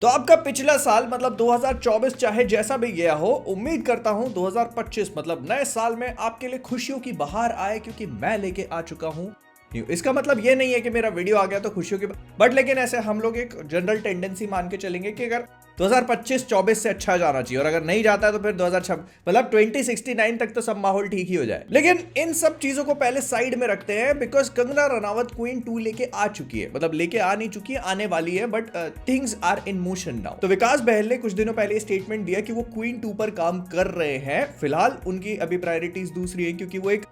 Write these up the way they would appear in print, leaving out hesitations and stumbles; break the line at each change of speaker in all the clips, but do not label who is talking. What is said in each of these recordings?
तो आपका पिछला साल मतलब 2024 चाहे जैसा भी गया हो, उम्मीद करता हूं 2025 मतलब नए साल में आपके लिए खुशियों की बहार आए, क्योंकि मैं लेके आ चुका हूं न्यू। इसका मतलब ये नहीं है कि मेरा वीडियो आ गया तो खुशियों की बट लेकिन ऐसे हम लोग एक जनरल टेंडेंसी मान के चलेंगे कि अगर 2025-24 से अच्छा जाना चाहिए, और अगर नहीं जाता है तो फिर 2026 मतलब 2069 तक तो सब माहौल ठीक ही हो जाए। लेकिन इन सब चीजों को पहले साइड में रखते हैं, बिकॉज कंगना रनावत क्वीन 2 लेके आ चुकी है, मतलब लेके आ नहीं चुकी है, आने वाली है, but things are in motion now. तो विकास बहल ने कुछ दिनों पहले स्टेटमेंट दिया कि वो क्वीन 2 पर काम कर रहे हैं। फिलहाल उनकी अभी प्रायोरिटीज दूसरी है, क्योंकि वो एक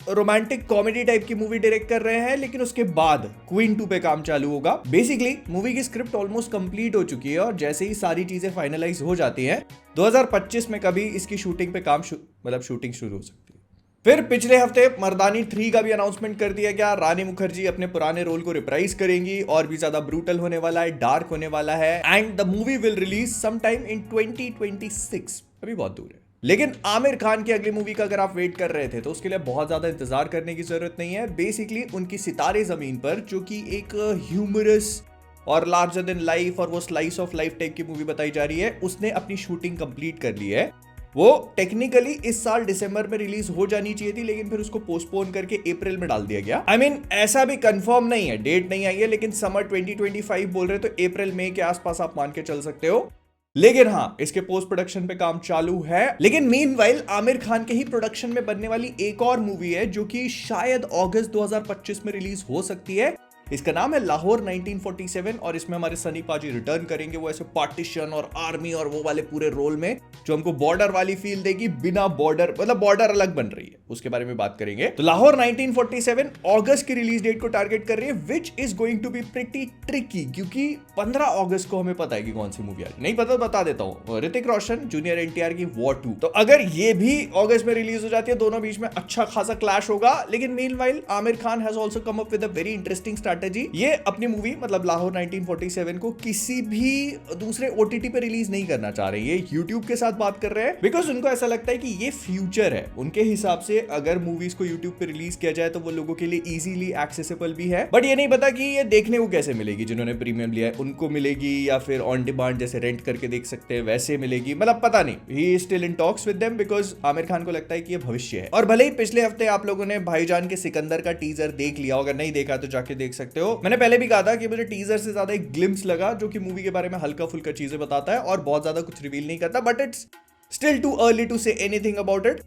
रोमांटिक कॉमेडी टाइप की मूवी डायरेक्ट कर रहे हैं, लेकिन उसके बाद क्वीन 2 पे काम चालू होगा। बेसिकली मूवी की स्क्रिप्ट ऑलमोस्ट कंप्लीट हो चुकी है, और जैसे ही सारी चीजें फाइनलाइज हो जाती हैं 2025 में कभी इसकी शूटिंग पे काम शूटिंग शुरू हो सकती है। फिर पिछले हफ्ते मर्दानी 3 का भी अनाउंसमेंट कर दिया गया। रानी मुखर्जी अपने पुराने रोल को रिप्राइज करेंगी, और भी ज्यादा ब्रूटल होने वाला है, डार्क होने वाला है, and the movie will release some time in 2026। अभी बहुत दूर है। लेकिन आमिर खान की अगली मूवी का अगर आप वेट कर रहे थे तो उसके लिए बहुत ज्यादा इंतजार करने की जरूरत नहीं है। बेसिकली उनकी सितारे जमीन पर, जो कि एक ह्यूमरस और लार्जर देन लाइफ और वो स्लाइस ऑफ लाइफ टाइप की मूवी बताई जा रही है, उसने अपनी शूटिंग कंप्लीट कर ली है। वो टेक्निकली इस साल दिसंबर में रिलीज हो जानी चाहिए थी, लेकिन फिर उसको पोस्टपोन करके अप्रैल में डाल दिया गया। I mean, ऐसा भी कंफर्म नहीं है, डेट नहीं आई है, लेकिन समर 2025 बोल रहे, तो अप्रैल मई के आसपास आप मान के चल सकते हो। लेकिन हाँ, इसके पोस्ट प्रोडक्शन पे काम चालू है। लेकिन मीनवाइल आमिर खान के ही प्रोडक्शन में बनने वाली एक और मूवी है, जो कि शायद अगस्त 2025 में रिलीज हो सकती है। इसका नाम है लाहौर 1947, और इसमें हमारे सनी पाजी रिटर्न करेंगे। वो ऐसे पार्टीशन और आर्मी और वो वाले पूरे रोल में, जो हमको बॉर्डर वाली फील देगी, बिना बॉर्डर मतलब बॉर्डर अलग बन रही है, उसके बारे में बात करेंगे। तो लाहौर 1947 अगस्त की रिलीज डेट को टारगेट कर रही है, which is going to be pretty tricky, क्योंकि 15 अगस्त को हमें पता है कि कौन सी मूवी आ रही है। नहीं पता तो बता देता हूँ, ऋतिक रोशन जूनियर एनटीआर की वॉर 2। तो अगर ये भी अगस्त में रिलीज हो जाती है, दोनों बीच में अच्छा खासा क्लैश होगा। लेकिन meanwhile Aamir Khan has also come up with a very interesting strategy. ये अपनी मूवी मतलब लाहौर 1947 को किसी भी दूसरे ओटीटी पे रिलीज नहीं करना चाह रहे, ये यूट्यूब के साथ बात कर रहे हैं, बिकॉज उनको ऐसा लगता है कि ये फ्यूचर है। उनके हिसाब से अगर मूवीज को यूट्यूब पे रिलीज किया जाए तो वो लोगों के लिए इजीली एक्सेसिबल भी है। बट ये नहीं पता कि ये देखने को कैसे मिलेगी। जिन्होंने प्रीमियम लिया है उनको मिलेगी, या फिर ऑन डिमांड जैसे रेंट करके देख सकते हैं वैसे मिलेगी, मतलब पता नहीं। He is still in talks with them, because Aamir Khan को लगता है कि ये भविष्य है। और भले ही पिछले हफ्ते आप लोगों ने भाईजान के सिकंदर का टीजर देख लिया, अगर नहीं देखा तो जाके देख सकते हो। मैंने पहले भी कहा था कि मुझे टीजर से ज्यादा एक ग्लिम्स लगा, जो कि मूवी के बारे में हल्का फुल्का चीजें बताता है और बहुत ज्यादा कुछ रिवील नहीं करता, but it's still too early to say anything about it.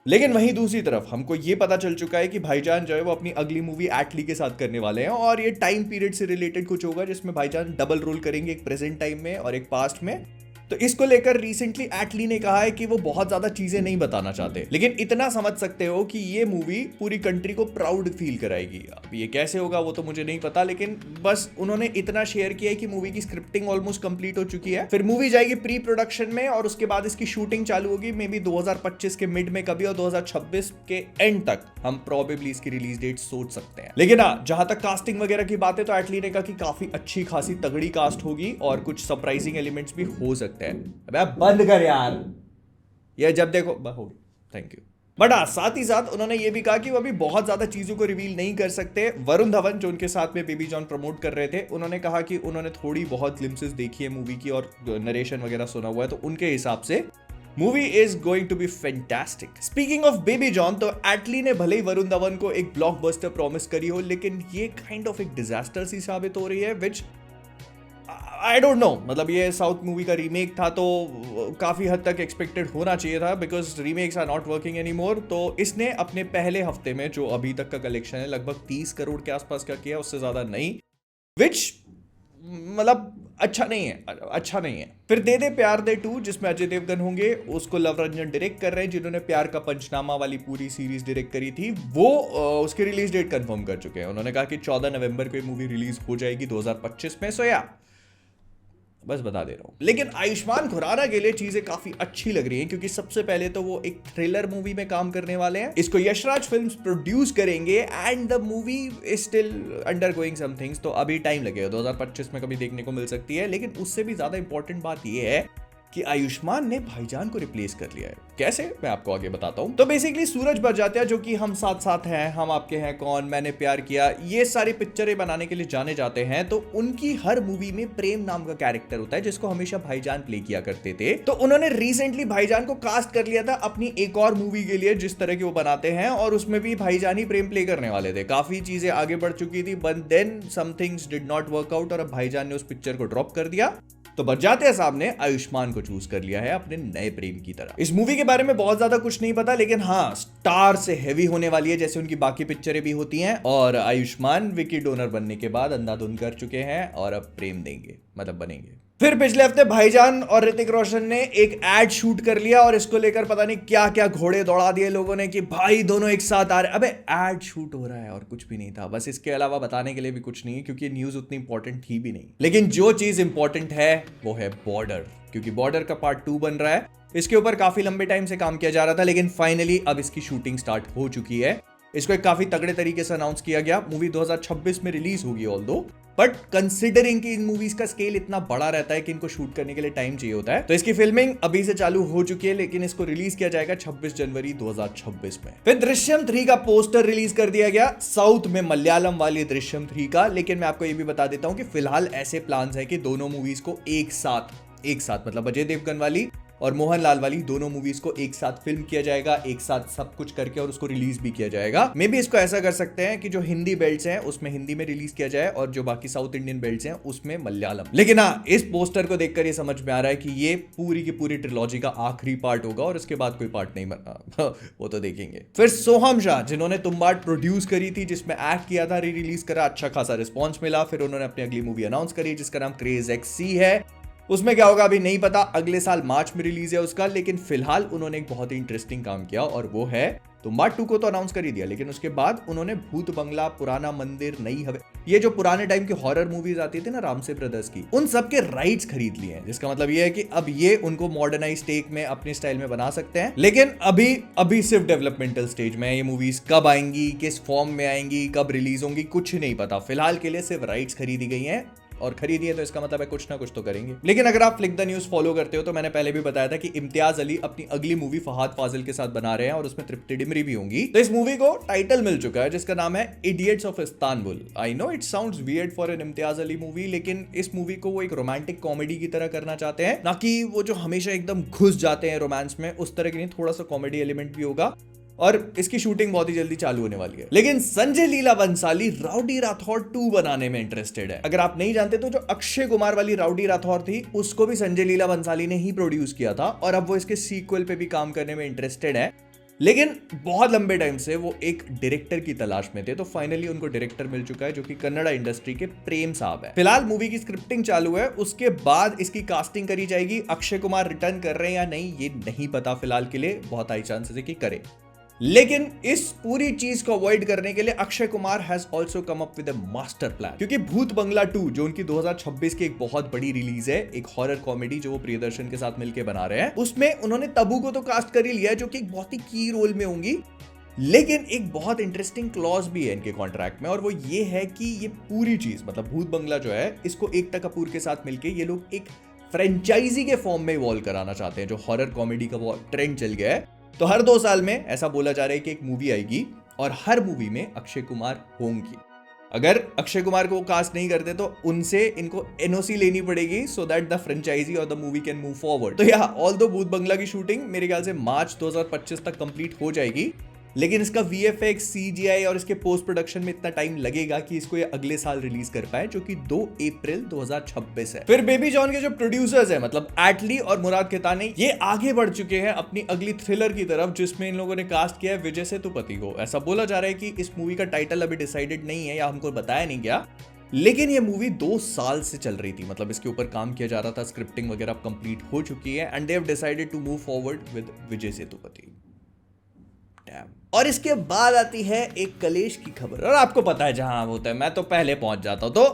लेकिन वहीं दूसरी तरफ हमको ये पता चल चुका है कि भाईजान जो है वो अपनी अगली मूवी एटली के साथ करने वाले हैं, और ये टाइम पीरियड से रिलेटेड कुछ होगा, जिसमें भाईजान डबल रोल करेंगे, एक प्रेजेंट टाइम में और एक पास्ट में। तो इसको लेकर रिसेंटली एटली ने कहा है कि वो बहुत ज्यादा चीजें नहीं बताना चाहते, लेकिन इतना समझ सकते हो कि ये मूवी पूरी कंट्री को प्राउड फील कराएगी। अब ये कैसे होगा वो तो मुझे नहीं पता, लेकिन बस उन्होंने इतना शेयर किया है कि मूवी की स्क्रिप्टिंग ऑलमोस्ट कंप्लीट हो चुकी है। फिर मूवी जाएगी प्री प्रोडक्शन में, और उसके बाद इसकी शूटिंग चालू होगी मे बी 2025 के मिड में कभी, और 2026 के एंड तक हम प्रोबेबली इसकी रिलीज डेट सोच सकते हैं। लेकिन हाँ, जहां तक कास्टिंग वगैरह की बात है तो एटली ने कहा कि काफी अच्छी खासी तगड़ी कास्ट होगी, और कुछ सरप्राइजिंग एलिमेंट्स भी हो सकते हैं। अबे बंद कर यार, ये जब देखो हो गई। Thank you. बट हाँ, साथ ही साथ उन्होंने ये भी कहा कि वो अभी बहुत ज्यादा चीजों को रिवील नहीं कर सकते। वरुण धवन जो उनके साथ में बेबी जॉन प्रमोट कर रहे थे, उन्होंने कहा कि उन्होंने थोड़ी बहुत ग्लिम्सेस देखी है मूवी की, और नरेशन वगैरह सुना हुआ है, तो उनके हिसाब से movie is going to be fantastic. Speaking of baby John, तो एटली ने भले ही वरुण धवन को एक ब्लॉकबस्टर प्रॉमिस करी हो, लेकिन ये काइंड ऑफ एक डिजास्टर सी साबित हो रही है, विच आई डोंट नो। मतलब ये साउथ मूवी का रीमेक था, तो काफी हद तक एक्सपेक्टेड होना चाहिए था, because remakes are not working any more. तो इसने अपने पहले हफ्ते में जो अभी तक का कलेक्शन है लगभग 30 करोड़ के आसपास का किया, उससे ज्यादा नहीं, विच मतलब अच्छा नहीं है। फिर दे दे प्यार दे 2, जिसमें अजय देवगन होंगे, उसको लव रंजन डायरेक्ट कर रहे हैं, जिन्होंने प्यार का पंचनामा वाली पूरी सीरीज डायरेक्ट करी थी। वो उसकी रिलीज डेट कंफर्म कर चुके हैं। उन्होंने कहा कि 14 नवंबर को ये मूवी रिलीज हो जाएगी 2025 में। सो या बस बता दे रहा हूं। लेकिन आयुष्मान खुराना के लिए चीजें काफी अच्छी लग रही हैं, क्योंकि सबसे पहले तो वो एक थ्रिलर मूवी में काम करने वाले हैं। इसको यशराज फिल्म्स प्रोड्यूस करेंगे, and the movie is still undergoing some things, तो अभी टाइम लगेगा, 2025 में कभी देखने को मिल सकती है। लेकिन उससे भी ज्यादा इंपॉर्टेंट बात यह है कि आयुष्मान ने भाईजान को रिप्लेस कर लिया है। कैसे, मैं आपको आगे बताता हूं। तो बेसिकली सूरज बड़जात्या, जो कि हम साथ साथ हैं, हम आपके हैं कौन, मैंने प्यार किया, ये सारी पिक्चरें बनाने के लिए जाने जाते हैं, तो उनकी हर मूवी में प्रेम नाम का कैरेक्टर होता है जिसको हमेशा भाईजान प्ले किया करते थे। तो उन्होंने रिसेंटली भाईजान को कास्ट कर लिया था अपनी एक और मूवी के लिए जिस तरह की वो बनाते हैं, और उसमें भी भाईजान ही प्रेम प्ले करने वाले थे। काफी चीजें आगे बढ़ चुकी थी, but then some things did not work out और अब भाईजान ने उस पिक्चर को ड्रॉप कर दिया। तो बड़जात्या साहब ने आयुष्मान को चूज कर लिया है अपने नए प्रेम की तरह। इस मूवी के बारे में बहुत ज्यादा कुछ नहीं पता, लेकिन हाँ, स्टार से हेवी होने वाली है जैसे उनकी बाकी पिक्चरें भी होती हैं। और आयुष्मान विकी डोनर बनने के बाद अंधाधुन कर चुके हैं और अब प्रेम देंगे, मतलब बनेंगे। फिर पिछले हफ्ते भाईजान और ऋतिक रोशन ने एक एड शूट कर लिया और इसको लेकर पता नहीं क्या क्या घोड़े दौड़ा दिए लोगों ने कि भाई दोनों एक साथ आ रहे। अबे एड शूट हो रहा है और कुछ भी नहीं था, बस इसके अलावा बताने के लिए भी कुछ नहीं है क्योंकि न्यूज उतनी इंपॉर्टेंट थी भी नहीं। लेकिन जो चीज इंपॉर्टेंट है वो है बॉर्डर, क्योंकि बॉर्डर का पार्ट 2 बन रहा है। इसके ऊपर काफी लंबे टाइम से काम किया जा रहा था, लेकिन फाइनली अब इसकी शूटिंग स्टार्ट हो चुकी है। इसको एक काफी तगड़े तरीके से अनाउंस किया गया। मूवी 2026 में रिलीज होगी ऑल्दो, बट कंसिडरिंग कि इन मूवीज का स्केल इतना बड़ा रहता है कि इनको शूट करने के लिए टाइम चाहिए होता है, तो इसकी फिल्मिंग अभी से चालू हो चुकी है, लेकिन इसको रिलीज किया जाएगा 26 जनवरी 2026 में। फिर दृश्यम 3 का पोस्टर रिलीज कर दिया गया, साउथ में मलयालम वाली दृश्यम 3 का। लेकिन मैं आपको ये भी बता देता हूं कि फिलहाल ऐसे प्लान्स है कि दोनों मूवीज को एक साथ मतलब अजय देवगन वाली और मोहनलाल वाली दोनों मूवीज को एक साथ फिल्म किया जाएगा, एक साथ सब कुछ करके, और उसको रिलीज भी किया जाएगा। मे बी इसको ऐसा कर सकते हैं कि जो हिंदी बेल्ट्स हैं उसमें हिंदी में रिलीज किया जाए और जो बाकी साउथ इंडियन बेल्ट्स हैं उसमें मलयालम। लेकिन हाँ, इस पोस्टर को देखकर ये समझ में आ रहा है कि ये पूरी की पूरी ट्रिलॉजी का आखिरी पार्ट होगा और उसके बाद कोई पार्ट नहीं बना। वो तो देखेंगे। फिर सोहम शाह, जिन्होंने तुम बात प्रोड्यूस करी थी, जिसमें एक्ट किया था, री रिलीज करा, अच्छा खासा रिस्पॉन्स मिला। फिर उन्होंने अपनी अगली मूवी अनाउंस करी जिसका नाम क्रेज XC है। उसमें क्या होगा अभी नहीं पता, अगले साल मार्च में रिलीज है उसका। लेकिन फिलहाल उन्होंने एक बहुत ही इंटरेस्टिंग काम किया और वो है तुम बात 2 को तो अनाउंस कर ही दिया, लेकिन उसके बाद उन्होंने भूत बंगला, पुराना मंदिर, नई हवे, ये जो पुराने टाइम की हॉरर मूवीज आती थी ना रामसे ब्रदर्स की, उन सब के राइट्स खरीद लिए हैं। जिसका मतलब ये है कि अब ये उनको मॉडर्नाइज टेक में अपने स्टाइल में बना सकते हैं। लेकिन अभी सिर्फ डेवलपमेंटल स्टेज में है। ये मूवीज कब आएंगी, किस फॉर्म में आएंगी, कब रिलीज होंगी, कुछ नहीं पता। फिलहाल के लिए सिर्फ राइट्स खरीदी गई हैं, और खरीदी है तो इसका मतलब है कुछ ना कुछ तो करेंगे। लेकिन अगर आप फ्लिक द न्यूज फॉलो करते हो तो मैंने पहले भी बताया था कि इम्तियाज अली अपनी अगली मूवी फहाद फाजिल के साथ बना रहे हैं और उसमें तृप्ति डिमरी भी होंगी। तो इस मूवी को टाइटल मिल चुका है जिसका नाम है Idiots of Istanbul. I know it sounds weird for an Imtiaz Ali movie, लेकिन इस मूवी को वो एक रोमांटिक कॉमेडी की तरह करना चाहते हैं, ना कि वो जो हमेशा एकदम घुस जाते हैं रोमांस में, उस तरह की नहीं। थोड़ा सा कॉमेडी एलिमेंट भी होगा और इसकी शूटिंग बहुत ही जल्दी चालू होने वाली है। लेकिन संजय लीला बंसाली राउडी राठौर 2 बनाने में इंटरेस्टेड है। अगर आप नहीं जानते तो जो अक्षय कुमार वाली राउडी राठौर थी उसको भी संजय लीला बंसाली ने ही प्रोड्यूस किया था और अब वो इसके सीक्वल पे भी काम करने में इंटरेस्टेड है। लेकिन बहुत लंबे टाइम से वो एक डायरेक्टर की तलाश में थे, तो फाइनली उनको डायरेक्टर मिल चुका है जो कि कन्नड़ा इंडस्ट्री के प्रेम साहब है। फिलहाल मूवी की स्क्रिप्टिंग चालू है, उसके बाद इसकी कास्टिंग करी जाएगी। अक्षय कुमार रिटर्न कर रहे हैं या नहीं ये नहीं पता फिलहाल के लिए, बहुत हाई चांसेस है कि करे। लेकिन इस पूरी चीज को अवॉइड करने के लिए Akshay Kumar has also come up with a master plan, क्योंकि भूत बंगला 2 जो उनकी 2026 की एक बहुत बड़ी रिलीज है, एक हॉरर कॉमेडी जो वो प्रियदर्शन के साथ मिलकर बना रहे हैं, उसमें उन्होंने तब्बू को तो कास्ट कर ही लिया है जो कि एक बहुत ही की रोल में होंगी। लेकिन एक बहुत इंटरेस्टिंग क्लॉज भी है इनके कॉन्ट्रैक्ट में और वो ये है कि ये पूरी चीज मतलब भूत बंगला जो है इसको एकता कपूर के साथ मिलकर ये लोग एक फ्रेंचाइजी के फॉर्म में इवॉल्व कराना चाहते हैं। जो हॉरर कॉमेडी का वो ट्रेंड चल गया है, तो हर 2 साल में ऐसा बोला जा रहा है कि एक मूवी आएगी और हर मूवी में अक्षय कुमार होंगी। अगर अक्षय कुमार को कास्ट नहीं करते तो उनसे इनको एनओसी लेनी पड़ेगी सो दैट द फ्रेंचाइजी और the movie can move forward. तो या ऑल्दो भूत बंगला की शूटिंग मेरे ख्याल से मार्च 2025 तक कंप्लीट हो जाएगी, लेकिन इसका VFX, CGI और इसके पोस्ट प्रोडक्शन में इतना टाइम लगेगा कि इसको ये अगले साल रिलीज कर पाए, जो कि 2 अप्रैल 2026 है। फिर बेबी जॉन के जो प्रोड्यूसर्स हैं मतलब एटली और मुराद खेतानी, ये आगे बढ़ चुके हैं अपनी अगली थ्रिलर की तरफ जिसमें इन लोगों ने कास्ट किया है विजय सेतुपति को। ऐसा बोला जा रहा है कि इस मूवी का टाइटल अभी डिसाइडेड नहीं है या हमको बताया नहीं गया, लेकिन ये मूवी 2 साल से चल रही थी, मतलब इसके ऊपर काम किया जा रहा था, स्क्रिप्टिंग वगैरह कंप्लीट हो चुकी है and they have decided to move forward with Vijay Sethupathi. और इसके बाद आती है एक कलेश की खबर, और आपको पता है जहां होता है मैं तो पहले पहुंच जाता हूं। तो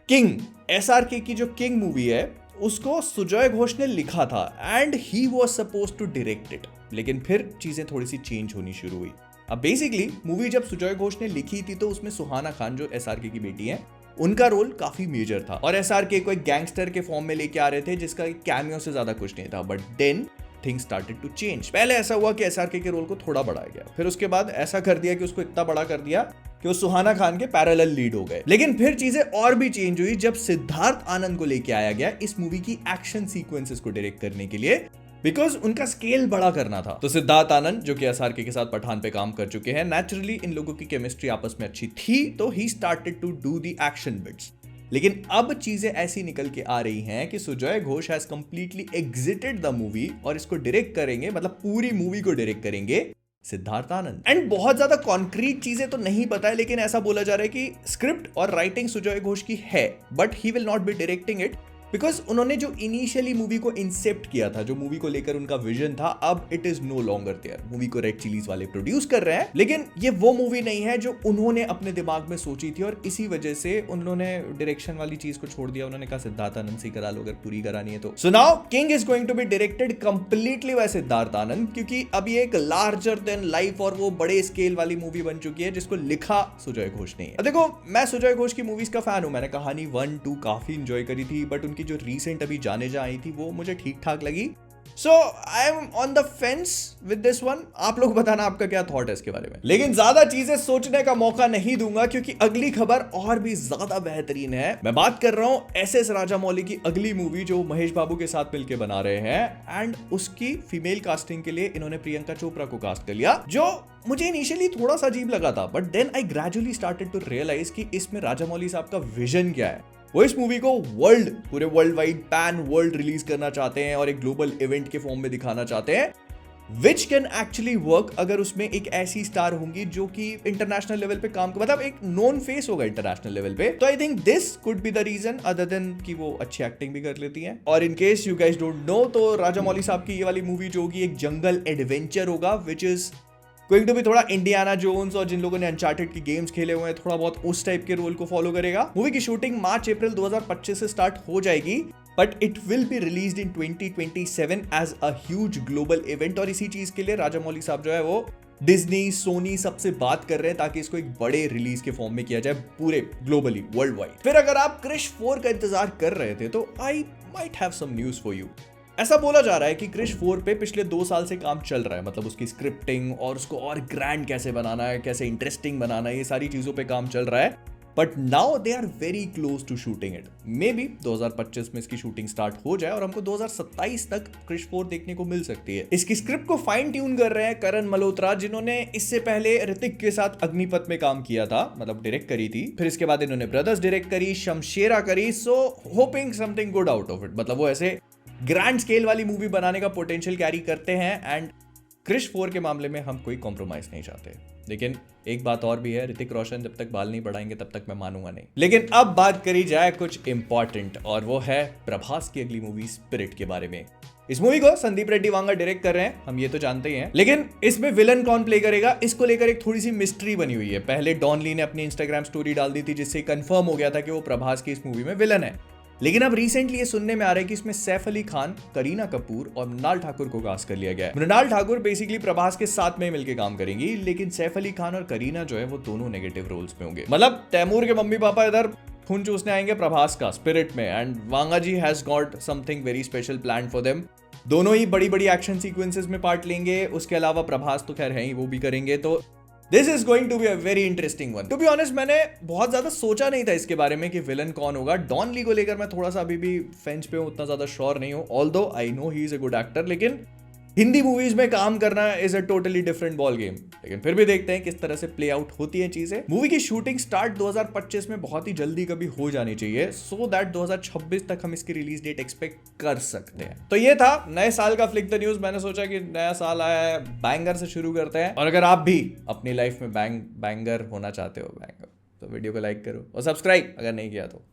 किंग SRK की जो किंग मूवी है उसको सुजॉय घोष ने लिखा था and he was supposed to direct it, लेकिन फिर चीजें थोड़ी सी चेंज होनी शुरू हुई। अब बेसिकली मूवी जब सुजॉय घोष ने लिखी थी तो उसमें सुहाना खान जो SRK की बेटी है उनका रोल काफी मेजर था और एसआरके को एक गैंगस्टर के फॉर्म में लेके आ रहे थे जिसका कैमियो से ज्यादा कुछ नहीं था। But then things started to change. पहले ऐसा हुआ कि एसआरके के रोल को थोड़ा बढ़ाया गया, फिर उसके बाद ऐसा कर दिया कि उसको इतना बड़ा कर दिया कि वो सुहाना खान के पैरेलल लीड हो गए। लेकिन फिर चीजें और भी चेंज हुई जब सिद्धार्थ आनंद को लेके आया गया इस मूवी की एक्शन सीक्वेंसेस को डायरेक्ट करने के लिए, बिकॉज उनका स्केल बड़ा करना था। तो सिद्धार्थ आनंद जो कि एसआरके के साथ पठान पे काम कर चुके हैं, नेचुरली इन लोगों की केमिस्ट्री आपस में अच्छी थी, तो he started to do the action bits. लेकिन अब चीजें ऐसी निकल के आ रही हैं कि Sujoy Ghosh has completely exerted the movie और इसको डायरेक्ट करेंगे, मतलब पूरी मूवी को डायरेक्ट करेंगे सिद्धार्थ आनंद। एंड बहुत ज्यादा कॉन्क्रीट चीजें तो नहीं पता है, लेकिन ऐसा बोला जा रहा है कि स्क्रिप्ट और राइटिंग सुजॉय घोष की है, but he will not be directing it, because उन्होंने जो इनिशियली मूवी को इंसेप्ट किया था, जो मूवी को लेकर उनका विजन था, अब it is no longer there. Movie को रेड चिलीज वाले प्रोड्यूस कर रहे हैं, लेकिन ये वो मूवी नहीं है जो उन्होंने अपने दिमाग में सोची थी और इसी वजह से उन्होंने डायरेक्शन वाली चीज को छोड़ दिया। उन्होंने कहा सिद्धार्थ आनंद से करा लो अगर पूरी करानी है तो। So now King is going to be directed completely by Siddharth Anand, क्योंकि अब ये एक लार्जर देन लाइफ और वो बड़े स्केल वाली मूवी बन चुकी है जिसको लिखा सुजॉय घोष ने है। देखो, मैं सुजॉय घोष की मूवीज का फैन हूं, मैंने कहानी 1, 2 काफी इंजॉय करी थी, बट उनकी जो रीसेंट अभी जाने जा आई थी वो मुझे ठीक ठाक लगी। So I am on the fence with this one. आप लोग बताना आपका क्या थॉट है इसके बारे में। लेकिन ज्यादा चीजें सोचने का मौका नहीं दूंगा क्योंकि अगली खबर और भी ज्यादा बेहतरीन है। मैं बात कर रहा हूं एसएस राजामौली की अगली मूवी जो महेश बाबू के साथ मिलकर बना रहे हैं, एंड उसकी फीमेल कास्टिंग के लिए इन्होंने प्रियंका चोपड़ा को कास्ट कर लिया, जो मुझे इनिशियली थोड़ा सा अजीब लगा था, but then I gradually started to realise कि इसमें राजामौली साहब का विजन क्या है। वो इस मूवी को पूरे world wide pan world release करना चाहते हैं और एक ग्लोबल इवेंट के फॉर्म में दिखाना चाहते हैं, विच कैन एक्चुअली वर्क अगर उसमें एक ऐसी स्टार होंगी जो कि इंटरनेशनल लेवल पे काम, मतलब एक नोन फेस होगा इंटरनेशनल लेवल पे। तो I think this could be the reason, other than कि वो अच्छी एक्टिंग भी कर लेती हैं। और in case you guys don't know, तो राजामौली साहब की ये वाली मूवी जो होगी एक जंगल एडवेंचर होगा, which is going to be थोड़ा इंडियाना जोन्स, और जिन लोगों ने अनचार्टेड की गेम्स खेले हुए हैं थोड़ा बहुत उस टाइप के रोल को फॉलो करेगा। मूवी की शूटिंग मार्च अप्रैल 2025 से स्टार्ट हो जाएगी, but it will be released in 2027 as a huge global event. और इसी चीज के लिए राजामौली साहब जो है वो डिज्नी, सोनी सबसे बात कर रहे हैं ताकि इसको एक बड़े रिलीज के फॉर्म में किया जाए पूरे ग्लोबली, वर्ल्ड वाइड। फिर अगर आप क्रिश 4 का इंतजार कर रहे थे तो I might have some news for you. ऐसा बोला जा रहा है कि क्रिश 4 पे पिछले 2 साल से काम चल रहा है, मतलब उसकी स्क्रिप्टिंग और उसको और ग्रैंड कैसे बनाना है, कैसे इंटरेस्टिंग बनाना है, ये सारी चीजों पे काम चल रहा है। But now they are very close to shooting it. Maybe 2025 में इसकी शूटिंग स्टार्ट हो जाए और हमको 2027 तक क्रिश 4 देखने को मिल सकती है। इसकी स्क्रिप्ट को फाइन ट्यून कर रहे हैं करण मल्होत्रा, जिन्होंने इससे पहले ऋतिक के साथ अग्निपथ में काम किया था, मतलब डायरेक्ट करी थी। फिर इसके बाद इन्होंने ब्रदर्स डायरेक्ट करी, शमशेरा करी। सो hopping something good out of it, मतलब वो ऐसे ग्रैंड स्केल वाली मूवी बनाने का पोटेंशियल कैरी करते हैं। एंड क्रिश 4 के मामले में हम कोई कॉम्प्रोमाइज नहीं चाहते। लेकिन एक बात और भी है, ऋतिक रोशन जब तक बाल नहीं बढ़ाएंगे तब तक मैं मानूंगा नहीं। लेकिन अब बात करी जाए कुछ इंपॉर्टेंट, और वो है प्रभास की अगली मूवी स्पिरिट के बारे में। इस मूवी को संदीप रेड्डी वांगा डायरेक्ट कर रहे हैं, हम ये तो जानते ही हैं, लेकिन इसमें विलन कौन प्ले करेगा इसको लेकर एक थोड़ी सी मिस्ट्री बनी हुई है। पहले डॉन ली ने अपनी इंस्टाग्राम स्टोरी डाल दी थी जिससे कंफर्म हो गया था कि वो प्रभास की इस मूवी में विलन है। लेकिन अब रिसेंटली ये सुनने में आ रहा है कि इसमें सैफ अली खान, करीना कपूर और मृणाल ठाकुर को कास्ट कर लिया गया है। मृणाल ठाकुर बेसिकली प्रभास के साथ में मिलकर काम करेंगी, लेकिन सैफ अली खान और करीना जो है वो दोनों नेगेटिव रोल्स में होंगे। मतलब तैमूर के मम्मी पापा इधर खून चूसने आएंगे प्रभास का स्पिरिट में, and Vanga ji has got something very special plan for them. दोनों ही बड़ी बड़ी एक्शन सीक्वेंसेस में पार्ट लेंगे। उसके अलावा प्रभास तो खैर है ही, वो भी करेंगे। तो this is going to be a very interesting one. To be honest, मैंने बहुत ज्यादा सोचा नहीं था इसके बारे में कि विलन कौन होगा। डॉन ली को लेकर मैं थोड़ा सा अभी भी फेंच पे हूं, उतना ज्यादा श्योर नहीं हूं, although I know he is a good actor. लेकिन हिंदी मूवीज में काम करना is a totally different ball game. लेकिन फिर भी देखते हैं किस तरह से प्ले आउट होती है चीजें। मूवी की शूटिंग स्टार्ट 2025 में बहुत ही जल्दी कभी हो जानी चाहिए, सो दैट 2026 तक हम इसकी रिलीज डेट एक्सपेक्ट कर सकते हैं। तो ये था नए साल का फ्लिक द न्यूज। मैंने सोचा कि नया साल आया है, बैंगर से शुरू करते हैं। और अगर आप भी अपनी लाइफ में बैंगर होना चाहते हो, तो वीडियो को लाइक करो और सब्सक्राइब अगर नहीं किया तो।